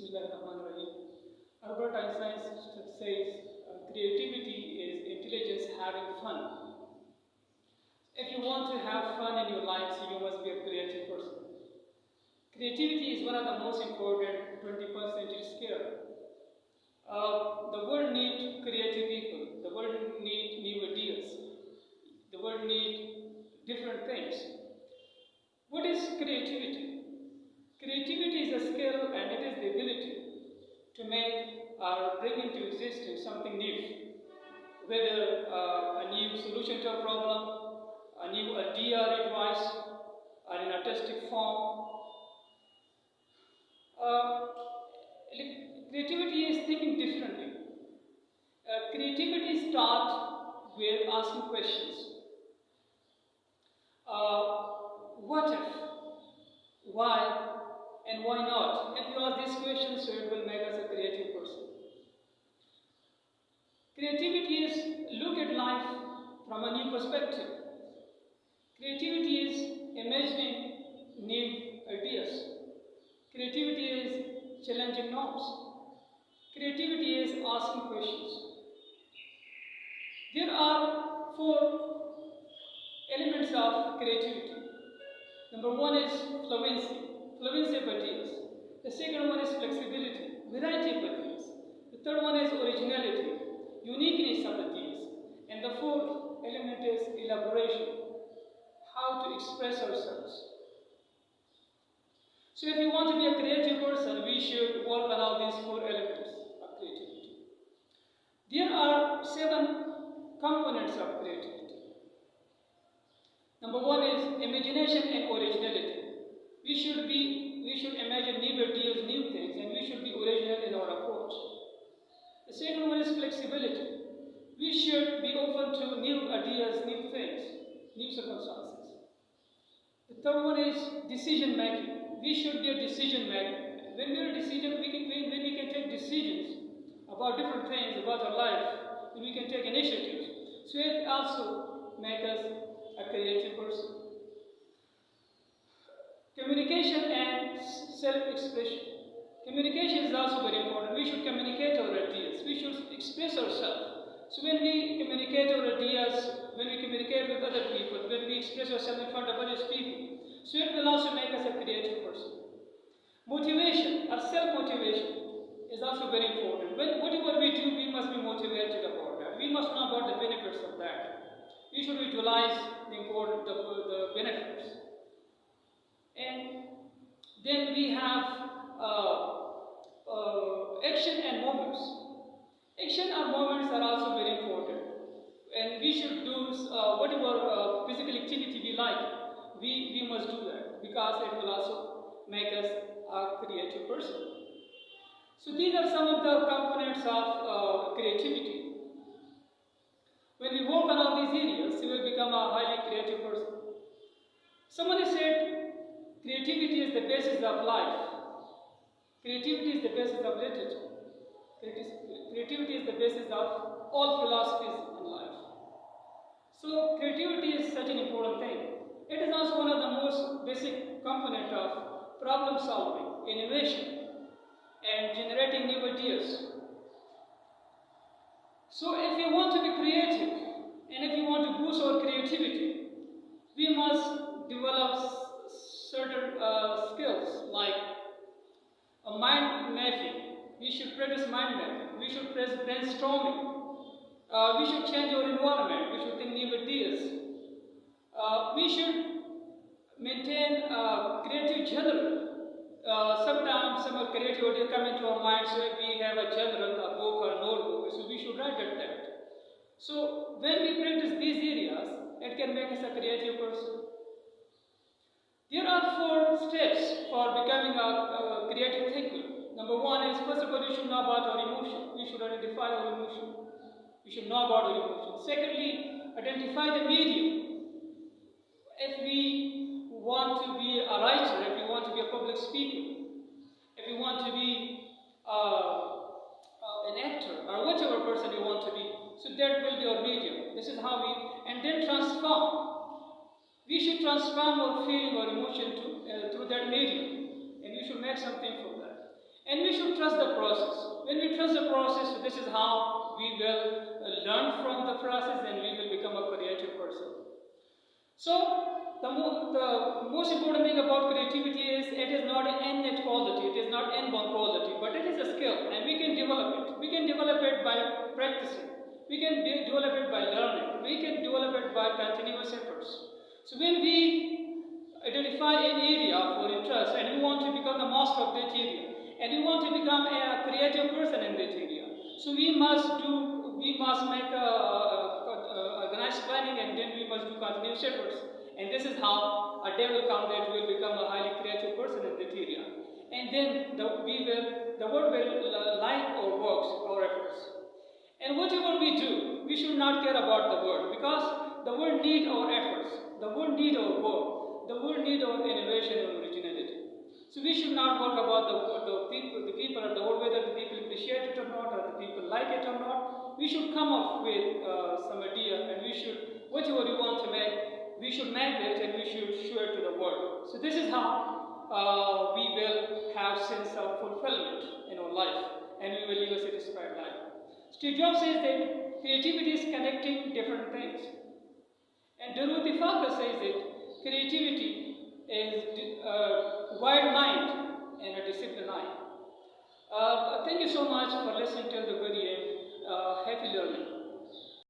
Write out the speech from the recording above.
Bismillahirrahmanirrahim. Albert Einstein says creativity is intelligence having fun. If you want to have fun in your life, so you must be a creative person. Creativity is one of the most important 21st century skills. The world needs creative people. The world needs new ideas. The world needs different things. What is creativity? Creativity is a skill and it is the ability to make or bring into existence something new. Whether a new solution to a problem, a new idea or advice, or in artistic form. Creativity is thinking differently. Creativity starts with asking questions. What if? Why? And why not? If you ask these questions, so it will make us a creative person. Creativity is look at life from a new perspective. Creativity is imagining new ideas. Creativity is challenging norms. Creativity is asking questions. There are 4 elements of creativity. Number 1 is fluency of ideas. The second one is flexibility, variety of ideas. The third one is originality, uniqueness of ideas. And the 4th element is elaboration, how to express ourselves. So if you want to be a creative person, we should work on all these 4 elements of creativity. There are 7 components of creativity. Number 1 is imagination and originality. We should imagine new ideas, new things, and we should be original in our approach. The second one is flexibility. We should be open to new ideas, new things, new circumstances. The third one is decision making. We should be a decision maker. When we are a decision, when we can take decisions about different things about our life, when we can take initiatives. So it also makes us a creative person. Communication and self-expression. Communication is also very important. We should communicate our ideas. We should express ourselves. So when we communicate our ideas, when we communicate with other people, when we express ourselves in front of other people, so it will also make us a creative person. Motivation or self-motivation is also very important. Whatever we do, we must be motivated about that. We must know about the benefits of that. We should utilize the benefits. And then we have action and moments. Action and moments are also very important. And we should do whatever physical activity we like. We must do that because it will also make us a creative person. So these are some of the components of creativity. When we work on all these areas, we will become a highly creative person. Somebody said, creativity is the basis of life. Creativity is the basis of literature. Creativity is the basis of all philosophies in life. So creativity is such an important thing. It is also one of the most basic components of problem solving, innovation, and generating new ideas. So if you want to be creative, and if you want to boost our creativity, we must develop certain skills like mind mapping. We should practice mind mapping. We should practice brainstorming. We should change our environment. We should think new ideas. We should maintain a creative journal. Sometimes some creative ideas come into our mind, so if we have a journal, a book or a notebook, so we should write that. So when we practice these areas, it can make us a creative person. There are 4 steps for becoming a creative thinker. Number 1 is, first of all, we should know about our emotion. We should identify our emotion. We should know about our emotion. Secondly, identify the medium. If we want to be a writer, if we want to be a public speaker, if we want to be an actor, or whichever person you want to be, so that will be our medium. This is how and then transform. We should transform our feeling or emotion through that medium, and we should make something from that. And we should trust the process. When we trust the process, this is how we will learn from the process and we will become a creative person. So, the most important thing about creativity is it is not an innate quality, it is not inborn quality, but it is a skill and we can develop it. We can develop it by practicing. We can develop it by learning. We can develop it by continuous efforts. So when we identify an area for interest and we want to become the master of that area and we want to become a creative person in that area, so we must make a organized planning and then we must do continuous efforts. And this is how a day will come that we will become a highly creative person in that area. And then the world will like our works, our efforts. And whatever we do, we should not care about the world because the world needs our efforts, the world needs our work, the world needs our innovation and originality. So we should not work about the people of the world, whether the people appreciate it or not, or the people like it or not. We should come up with some idea, and we should, whatever we want to make, we should make it and we should show it to the world. So this is how we will have sense of fulfillment in our life and we will live a satisfied life. Steve Jobs says that creativity is connecting different things. And Dorothy Parker says that creativity is a wide mind and a disciplined eye. Thank you so much for listening to the